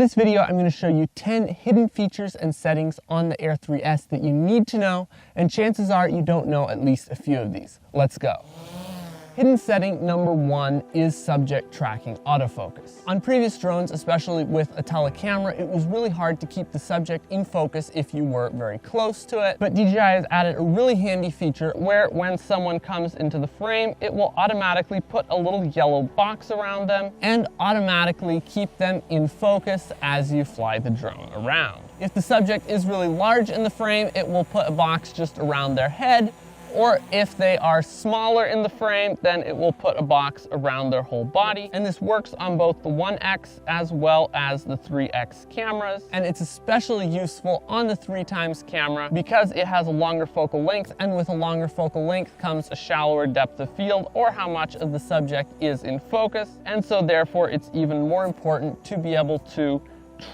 this video, I'm going to show you 10 hidden features and settings on the Air 3S that you need to know, and chances are you don't know at least a few of these. Let's go. Hidden setting number 1 is subject tracking autofocus. On previous drones, especially with a telecamera, it was really hard to keep the subject in focus if you were very close to it, but DJI has added a really handy feature where when someone comes into the frame, it will automatically put a little yellow box around them and automatically keep them in focus as you fly the drone around. If the subject is really large in the frame, it will put a box just around their head, or if they are smaller in the frame, then it will put a box around their whole body. And this works on both the 1X as well as the 3X cameras. And it's especially useful on the 3x camera because it has a longer focal length, and with a longer focal length comes a shallower depth of field, or how much of the subject is in focus. And so therefore it's even more important to be able to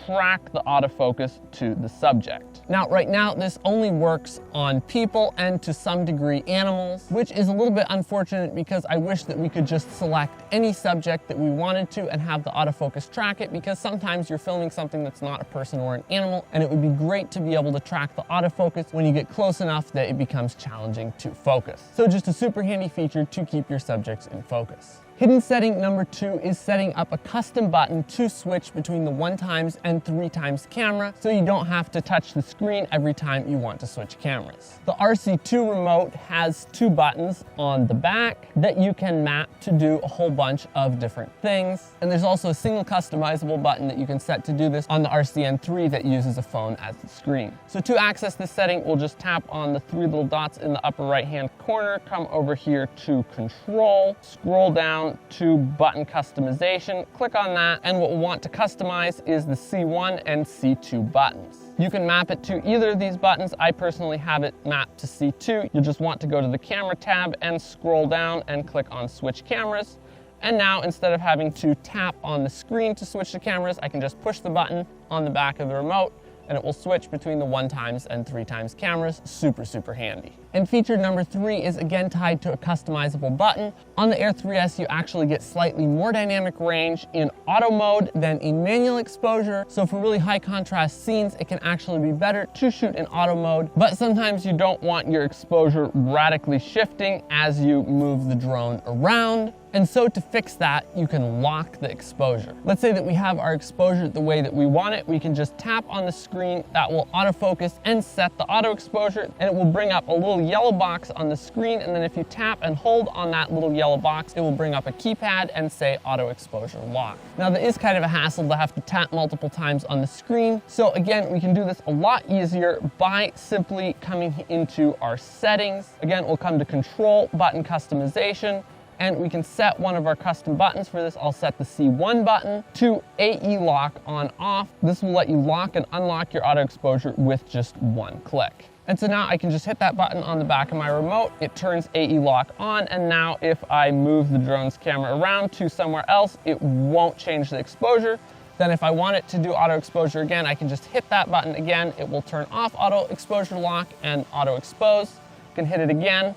track the autofocus to the subject. Now, right now, this only works on people and to some degree animals, which is a little bit unfortunate because I wish that we could just select any subject that we wanted to and have the autofocus track it, because sometimes you're filming something that's not a person or an animal, and it would be great to be able to track the autofocus when you get close enough that it becomes challenging to focus. So just a super handy feature to keep your subjects in focus. Hidden setting number 2 is setting up a custom button to switch between the 1x and 3x camera, so you don't have to touch the screen every time you want to switch cameras. The RC2 remote has 2 buttons on the back that you can map to do a whole bunch of different things. And there's also a single customizable button that you can set to do this on the RCN3 that uses a phone as the screen. So to access this setting, we'll just tap on the 3 little dots in the upper right-hand corner, come over here to Control, scroll down to button customization, click on that, and what we want to customize is the C1 and C2 buttons. You can map it to either of these buttons. I personally have it mapped to C2. You'll just want to go to the camera tab and scroll down and click on switch cameras. And now, instead of having to tap on the screen to switch the cameras, I can just push the button on the back of the remote and it will switch between the 1x and 3x cameras. Super, super handy. And feature number 3 is again tied to a customizable button. On the Air 3S, you actually get slightly more dynamic range in auto mode than in manual exposure. So for really high contrast scenes, it can actually be better to shoot in auto mode, but sometimes you don't want your exposure radically shifting as you move the drone around. And so to fix that, you can lock the exposure. Let's say that we have our exposure the way that we want it. We can just tap on the screen, that will autofocus and set the auto exposure, and it will bring up a little yellow box on the screen. And then if you tap and hold on that little yellow box, it will bring up a keypad and say auto exposure lock. Now that is kind of a hassle to have to tap multiple times on the screen. So again, we can do this a lot easier by simply coming into our settings. Again, we'll come to Control, button customization, and we can set one of our custom buttons. For this, I'll set the C1 button to AE lock on off. This will let you lock and unlock your auto exposure with just one click. And so now I can just hit that button on the back of my remote. It turns AE lock on, and now if I move the drone's camera around to somewhere else, it won't change the exposure. Then if I want it to do auto exposure again, I can just hit that button again. It will turn off auto exposure lock and auto expose. You can hit it again,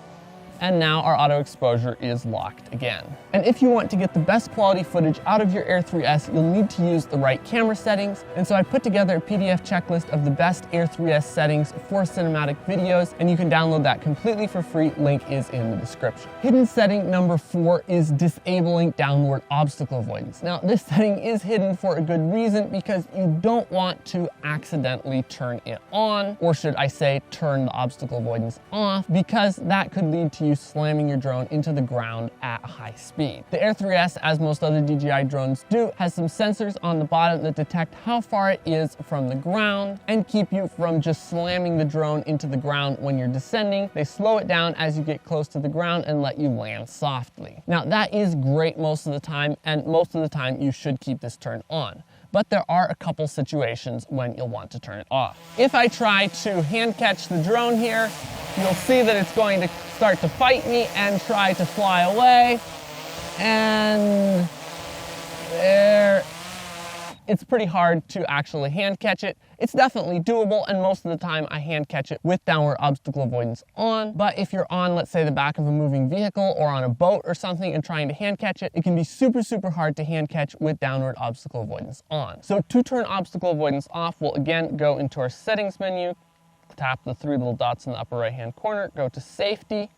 and now our auto exposure is locked again. And if you want to get the best quality footage out of your Air 3S, you'll need to use the right camera settings. And so I put together a PDF checklist of the best Air 3S settings for cinematic videos, and you can download that completely for free. Link is in the description. Hidden setting number 4 is disabling downward obstacle avoidance. Now, this setting is hidden for a good reason, because you don't want to accidentally turn it on, or should I say turn the obstacle avoidance off, because that could lead to you slamming your drone into the ground at high speed. The Air 3S, as most other DJI drones do, has some sensors on the bottom that detect how far it is from the ground and keep you from just slamming the drone into the ground when you're descending. They slow it down as you get close to the ground and let you land softly. Now that is great most of the time, and most of the time you should keep this turned on. But there are a couple situations when you'll want to turn it off. If I try to hand catch the drone here, you'll see that it's going to start to fight me and try to fly away. And there it's pretty hard to actually hand catch it. It's definitely doable, and most of the time I hand catch it with downward obstacle avoidance on. But if you're on, let's say, the back of a moving vehicle or on a boat or something and trying to hand catch it, it can be super, super hard to hand catch with downward obstacle avoidance on. So to turn obstacle avoidance off, we'll again go into our settings menu, tap the three little dots in the upper right hand corner, go to safety,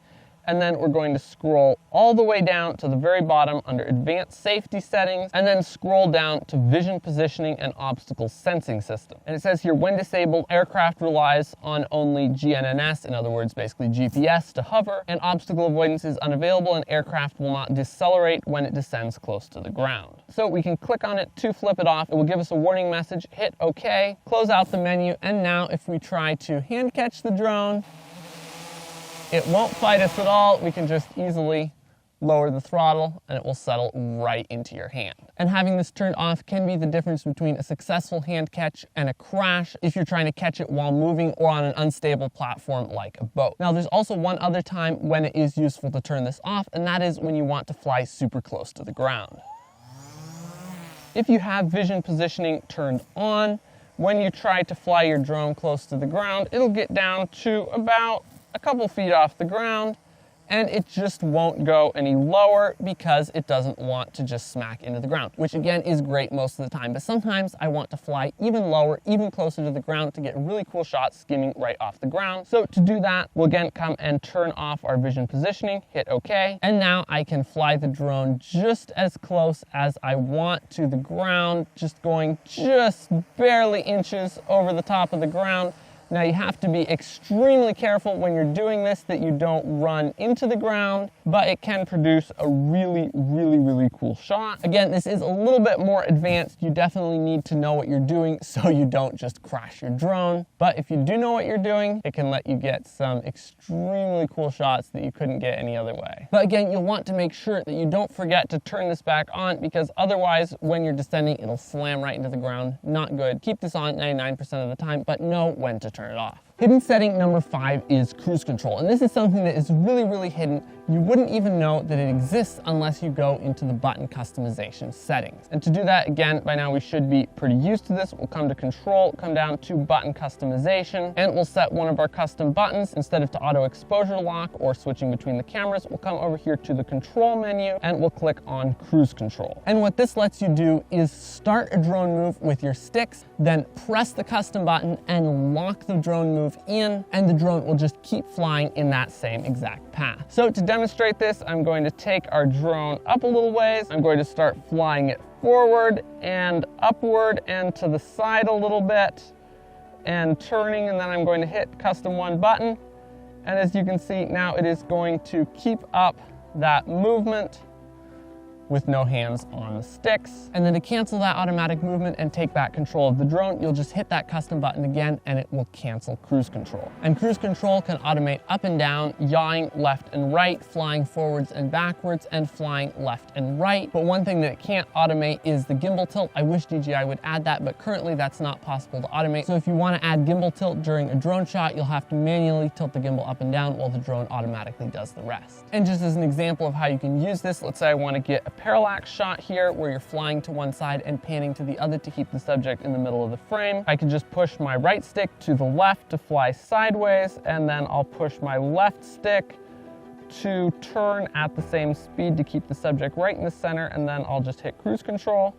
and then we're going to scroll all the way down to the very bottom under Advanced Safety Settings, and then scroll down to Vision Positioning and Obstacle Sensing System. And it says here, when disabled, aircraft relies on only GNSS, in other words, basically GPS, to hover, and obstacle avoidance is unavailable, and aircraft will not decelerate when it descends close to the ground. So we can click on it to flip it off. It will give us a warning message, hit OK, close out the menu, and now if we try to hand catch the drone, it won't fight us at all. We can just easily lower the throttle and it will settle right into your hand. And having this turned off can be the difference between a successful hand catch and a crash if you're trying to catch it while moving or on an unstable platform like a boat. Now, there's also one other time when it is useful to turn this off, and that is when you want to fly super close to the ground. If you have vision positioning turned on, when you try to fly your drone close to the ground, it'll get down to about a couple feet off the ground, and it just won't go any lower because it doesn't want to just smack into the ground, which again is great most of the time. But sometimes I want to fly even lower, even closer to the ground to get really cool shots skimming right off the ground. So to do that, we'll again come and turn off our vision positioning, hit OK, and now I can fly the drone just as close as I want to the ground, just going just barely inches over the top of the ground. Now you have to be extremely careful when you're doing this that you don't run into the ground, but it can produce a really, really, really cool shot. Again, this is a little bit more advanced. You definitely need to know what you're doing so you don't just crash your drone. But if you do know what you're doing, it can let you get some extremely cool shots that you couldn't get any other way. But again, you'll want to make sure that you don't forget to turn this back on, because otherwise when you're descending, it'll slam right into the ground. Not good. Keep this on 99% of the time, but know when to turn it off. Hidden setting number 5 is cruise control, and this is something that is really, really hidden. You wouldn't even know that it exists unless you go into the button customization settings. And to do that, again, by now we should be pretty used to this. We'll come to Control, come down to Button Customization, and we'll set one of our custom buttons. Instead of to auto exposure lock or switching between the cameras, we'll come over here to the Control menu and we'll click on Cruise Control. And what this lets you do is start a drone move with your sticks, then press the custom button and lock the drone move in, and the drone will just keep flying in that same exact path. So to demonstrate this, I'm going to take our drone up a little ways. I'm going to start flying it forward and upward and to the side a little bit and turning, and then I'm going to hit custom 1 button. And as you can see, now it is going to keep up that movement with no hands on the sticks. And then to cancel that automatic movement and take back control of the drone, you'll just hit that custom button again and it will cancel cruise control. And cruise control can automate up and down, yawing left and right, flying forwards and backwards, and flying left and right. But one thing that it can't automate is the gimbal tilt. I wish DJI would add that, but currently that's not possible to automate. So if you want to add gimbal tilt during a drone shot, you'll have to manually tilt the gimbal up and down while the drone automatically does the rest. And just as an example of how you can use this, let's say I want to get a parallax shot here where you're flying to one side and panning to the other to keep the subject in the middle of the frame. I can just push my right stick to the left to fly sideways, and then I'll push my left stick to turn at the same speed to keep the subject right in the center, and then I'll just hit cruise control,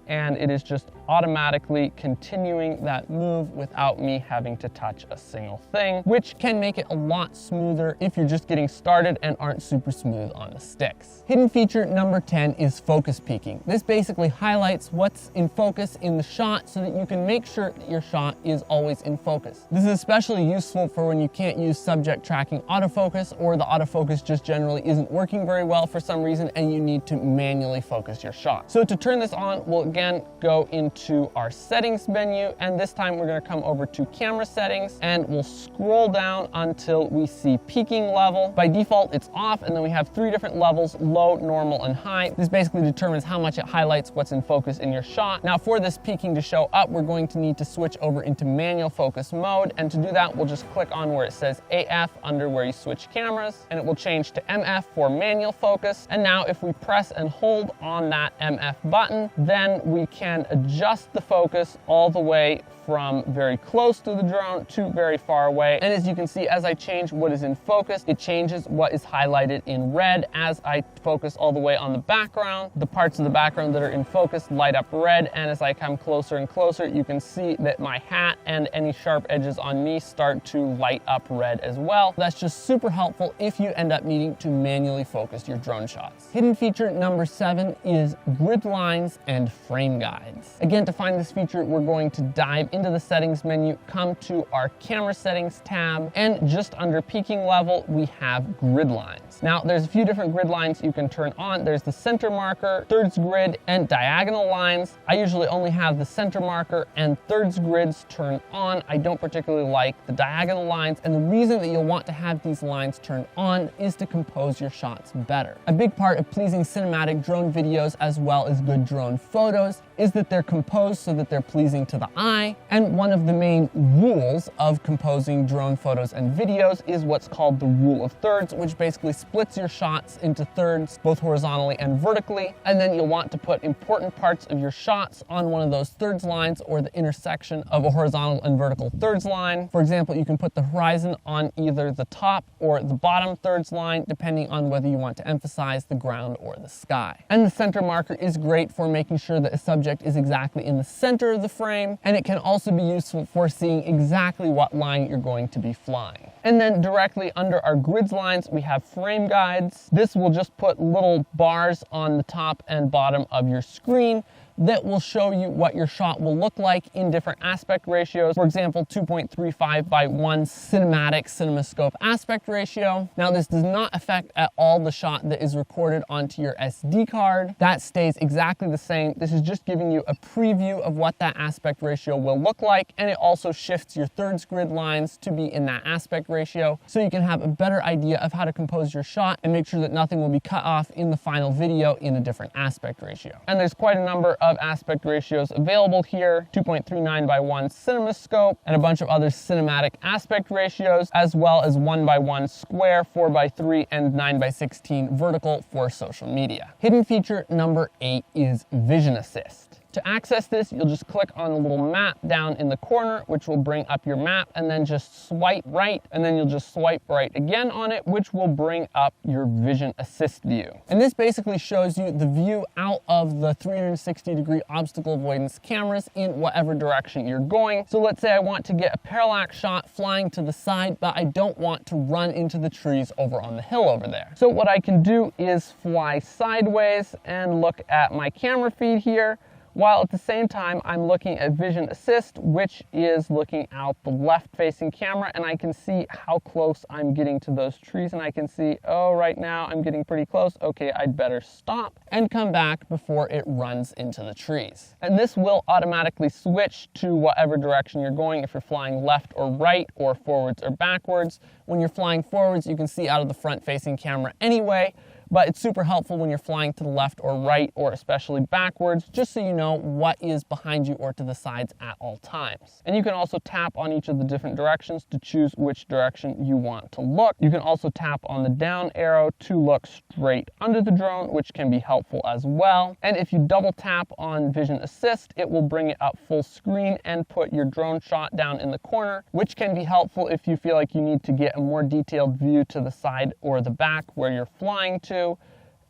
and it is just automatically continuing that move without me having to touch a single thing, which can make it a lot smoother if you're just getting started and aren't super smooth on the sticks. Hidden feature number 10 is focus peaking. This basically highlights what's in focus in the shot so that you can make sure that your shot is always in focus. This is especially useful for when you can't use subject tracking autofocus, or the autofocus just generally isn't working very well for some reason and you need to manually focus your shot. So to turn this on, we'll again go into our settings menu, and this time we're going to come over to camera settings and we'll scroll down until we see peaking level. By default it's off, and then we have 3 different levels: low, normal, and high. This basically determines how much it highlights what's in focus in your shot. Now for this peaking to show up, we're going to need to switch over into manual focus mode, and to do that we'll just click on where it says AF under where you switch cameras, and it will change to MF for manual focus. And now if we press and hold on that MF button, then we can adjust adjust the focus all the way from very close to the drone to very far away. And as you can see, as I change what is in focus, it changes what is highlighted in red. As I focus all the way on the background, the parts of the background that are in focus light up red. And as I come closer and closer, you can see that my hat and any sharp edges on me start to light up red as well. That's just super helpful if you end up needing to manually focus your drone shots. Hidden feature number 7 is grid lines and frame guides. Again, to find this feature, we're going to dive into the settings menu, come to our camera settings tab, and just under peaking level, we have grid lines. Now, there's a few different grid lines you can turn on. There's the center marker, thirds grid, and diagonal lines. I usually only have the center marker and thirds grids turned on. I don't particularly like the diagonal lines, and the reason that you'll want to have these lines turned on is to compose your shots better. A big part of pleasing cinematic drone videos as well as good drone photos is that they're composed so that they're pleasing to the eye. And one of the main rules of composing drone photos and videos is what's called the rule of thirds, which basically splits your shots into thirds, both horizontally and vertically. And then you'll want to put important parts of your shots on one of those thirds lines or the intersection of a horizontal and vertical thirds line. For example, you can put the horizon on either the top or the bottom thirds line, depending on whether you want to emphasize the ground or the sky. And the center marker is great for making sure that a subject is exactly in the center of the frame, and it can also be useful for seeing exactly what line you're going to be flying. And then directly under our grids lines, we have frame guides. This will just put little bars on the top and bottom of your screen that will show you what your shot will look like in different aspect ratios. For example, 2.35 by 1 cinematic CinemaScope aspect ratio. Now, this does not affect at all the shot that is recorded onto your SD card. That stays exactly the same. This is just giving you a preview of what that aspect ratio will look like, and it also shifts your thirds grid lines to be in that aspect ratio, so you can have a better idea of how to compose your shot and make sure that nothing will be cut off in the final video in a different aspect ratio. And there's quite a number of aspect ratios available here: 2.39 by 1 CinemaScope, and a bunch of other cinematic aspect ratios, as well as 1 by 1 square, 4 by 3, and 9 by 16 vertical for social media. Hidden feature number 8 is Vision Assist. To access this, you'll just click on the little map down in the corner, which will bring up your map, and then just swipe right, and then you'll just swipe right again on it, which will bring up your Vision Assist view. And this basically shows you the view out of the 360-degree obstacle avoidance cameras in whatever direction you're going. So let's say I want to get a parallax shot flying to the side, but I don't want to run into the trees over on the hill over there. So what I can do is fly sideways and look at my camera feed here, while at the same time I'm looking at Vision Assist, which is looking out the left-facing camera, and I can see how close I'm getting to those trees, and I can see, oh, right now I'm getting pretty close. Okay, I'd better stop and come back before it runs into the trees. And this will automatically switch to whatever direction you're going, if you're flying left or right, or forwards or backwards. When you're flying forwards, you can see out of the front-facing camera anyway, but it's super helpful when you're flying to the left or right, or especially backwards, just so you know what is behind you or to the sides at all times. And you can also tap on each of the different directions to choose which direction you want to look. You can also tap on the down arrow to look straight under the drone, which can be helpful as well. And if you double tap on Vision Assist, it will bring it up full screen and put your drone shot down in the corner, which can be helpful if you feel like you need to get a more detailed view to the side or the back where you're flying to,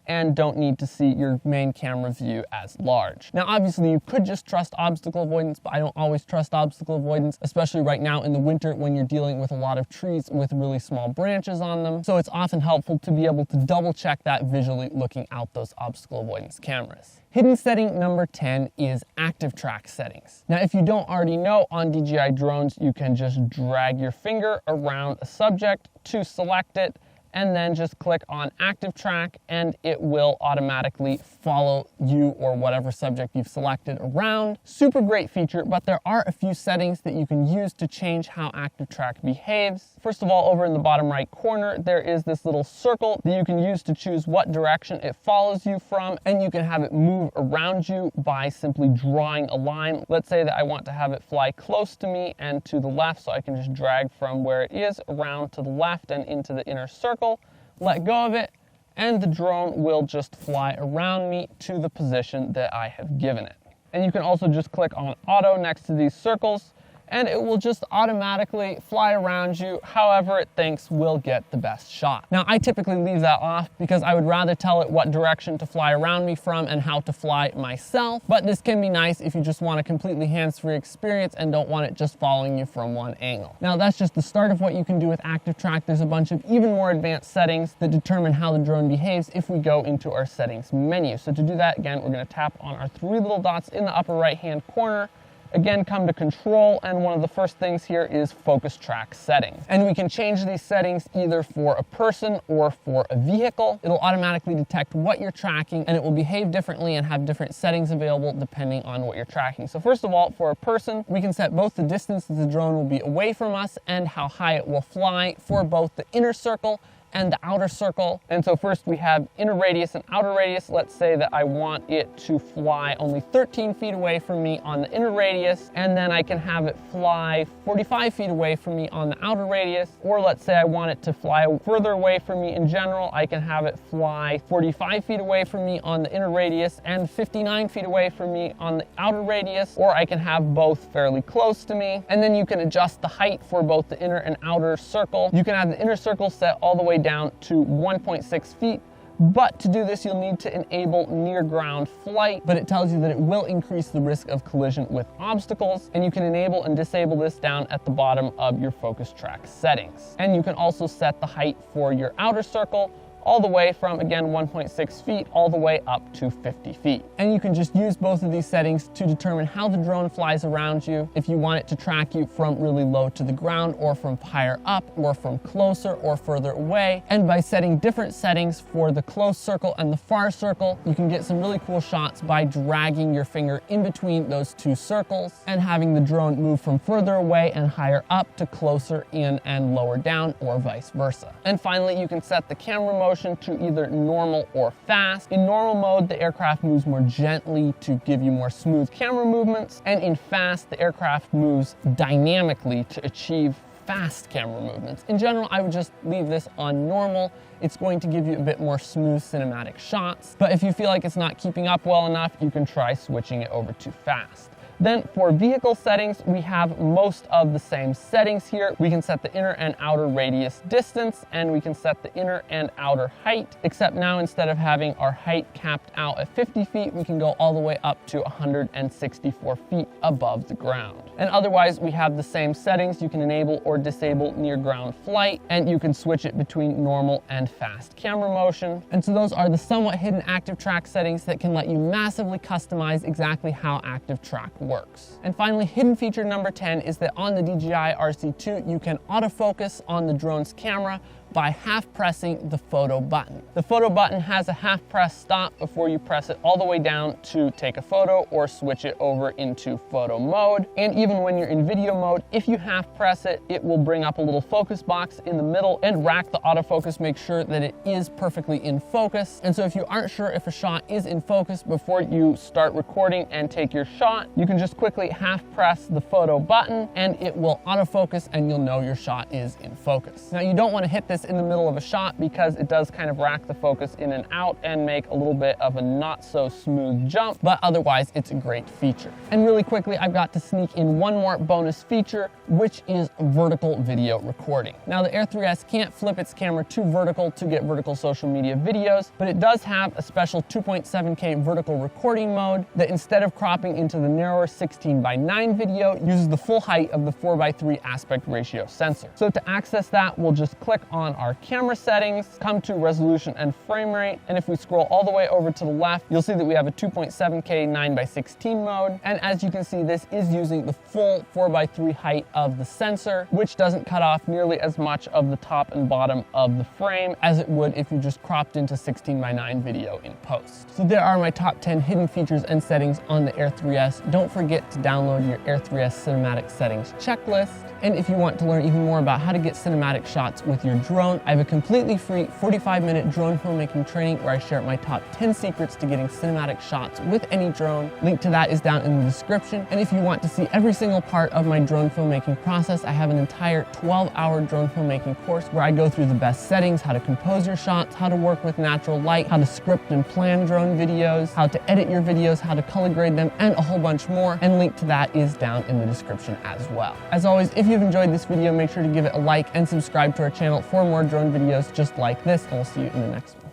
and don't need to see your main camera view as large. Now, obviously, you could just trust obstacle avoidance, but I don't always trust obstacle avoidance, especially right now in the winter when you're dealing with a lot of trees with really small branches on them. So it's often helpful to be able to double check that visually looking out those obstacle avoidance cameras. Hidden setting number 10 is active track settings. Now, if you don't already know, on DJI drones, you can just drag your finger around a subject to select it, and then just click on active track, and it will automatically follow you or whatever subject you've selected around. Super great feature, but there are a few settings that you can use to change how active track behaves. First of all, over in the bottom right corner, there is this little circle that you can use to choose what direction it follows you from, and you can have it move around you by simply drawing a line. Let's say that I want to have it fly close to me and to the left, so I can just drag from where it is around to the left and into the inner circle. Let go of it, and the drone will just fly around me to the position that I have given it. And you can also just click on auto next to these circles, and it will just automatically fly around you however it thinks will get the best shot. Now, I typically leave that off because I would rather tell it what direction to fly around me from and how to fly myself, but this can be nice if you just want a completely hands-free experience and don't want it just following you from one angle. Now, that's just the start of what you can do with Active Track. There's a bunch of even more advanced settings that determine how the drone behaves if we go into our settings menu. So to do that, again, we're going to tap on our three little dots in the upper right-hand corner. Again, come to control, and one of the first things here is focus track settings. And we can change these settings either for a person or for a vehicle. It'll automatically detect what you're tracking, and it will behave differently and have different settings available depending on what you're tracking. So first of all, for a person, we can set both the distance that the drone will be away from us and how high it will fly for both the inner circle and the outer circle. And so first we have inner radius and outer radius. Let's say that I want it to fly only 13 feet away from me on the inner radius, and then I can have it fly 45 feet away from me on the outer radius. Or let's say I want it to fly further away from me in general. I can have it fly 45 feet away from me on the inner radius and 59 feet away from me on the outer radius, or I can have both fairly close to me. And then you can adjust the height for both the inner and outer circle. You can have the inner circle set all the way down to 1.6 feet, but to do this you'll need to enable near ground flight, but it tells you that it will increase the risk of collision with obstacles, and you can enable and disable this down at the bottom of your focus track settings. And you can also set the height for your outer circle all the way from, again, 1.6 feet all the way up to 50 feet. And you can just use both of these settings to determine how the drone flies around you, if you want it to track you from really low to the ground, or from higher up, or from closer or further away. And by setting different settings for the close circle and the far circle, you can get some really cool shots by dragging your finger in between those two circles and having the drone move from further away and higher up to closer in and lower down, or vice versa. And finally, you can set the camera motion to either normal or fast. In normal mode, the aircraft moves more gently to give you more smooth camera movements, and in fast, the aircraft moves dynamically to achieve fast camera movements. In general, I would just leave this on normal. It's going to give you a bit more smooth cinematic shots, but if you feel like it's not keeping up well enough, you can try switching it over to fast. Then for vehicle settings, we have most of the same settings here. We can set the inner and outer radius distance, and we can set the inner and outer height, except now instead of having our height capped out at 50 feet, we can go all the way up to 164 feet above the ground. And otherwise, we have the same settings. You can enable or disable near ground flight, and you can switch it between normal and fast camera motion. And so those are the somewhat hidden Active Track settings that can let you massively customize exactly how Active Track works. And finally, hidden feature number 10 is that on the DJI RC2, you can autofocus on the drone's camera by half pressing the photo button. The photo button has a half press stop before you press it all the way down to take a photo or switch it over into photo mode. And even when you're in video mode, if you half press it, it will bring up a little focus box in the middle and rack the autofocus, make sure that it is perfectly in focus. And so if you aren't sure if a shot is in focus before you start recording and take your shot, you can just quickly half press the photo button and it will autofocus and you'll know your shot is in focus. Now, you don't want to hit this in the middle of a shot because it does kind of rack the focus in and out and make a little bit of a not so smooth jump, but otherwise it's a great feature. And really quickly, I've got to sneak in one more bonus feature, which is vertical video recording. Now, the Air 3S can't flip its camera to vertical to get vertical social media videos, but it does have a special 2.7K vertical recording mode that, instead of cropping into the narrower 16:9 video, uses the full height of the 4:3 aspect ratio sensor. So to access that, we'll just click on our camera settings, come to resolution and frame rate, and if we scroll all the way over to the left, you'll see that we have a 2.7K 9:16 mode, and as you can see, this is using the full 4:3 height of the sensor, which doesn't cut off nearly as much of the top and bottom of the frame as it would if you just cropped into 16:9 video in post. So there are my top 10 hidden features and settings on the Air 3S. Don't forget to download your Air 3S cinematic settings checklist, and if you want to learn even more about how to get cinematic shots with your drone, drone, I have a completely free 45-minute drone filmmaking training where I share my top 10 secrets to getting cinematic shots with any drone. Link to that is down in the description. And if you want to see every single part of my drone filmmaking process, I have an entire 12-hour drone filmmaking course where I go through the best settings, how to compose your shots, how to work with natural light, how to script and plan drone videos, how to edit your videos, how to color grade them, and a whole bunch more. And link to that is down in the description as well. As always, if you've enjoyed this video, make sure to give it a like and subscribe to our channel for more drone videos just like this, and we'll see you in the next one.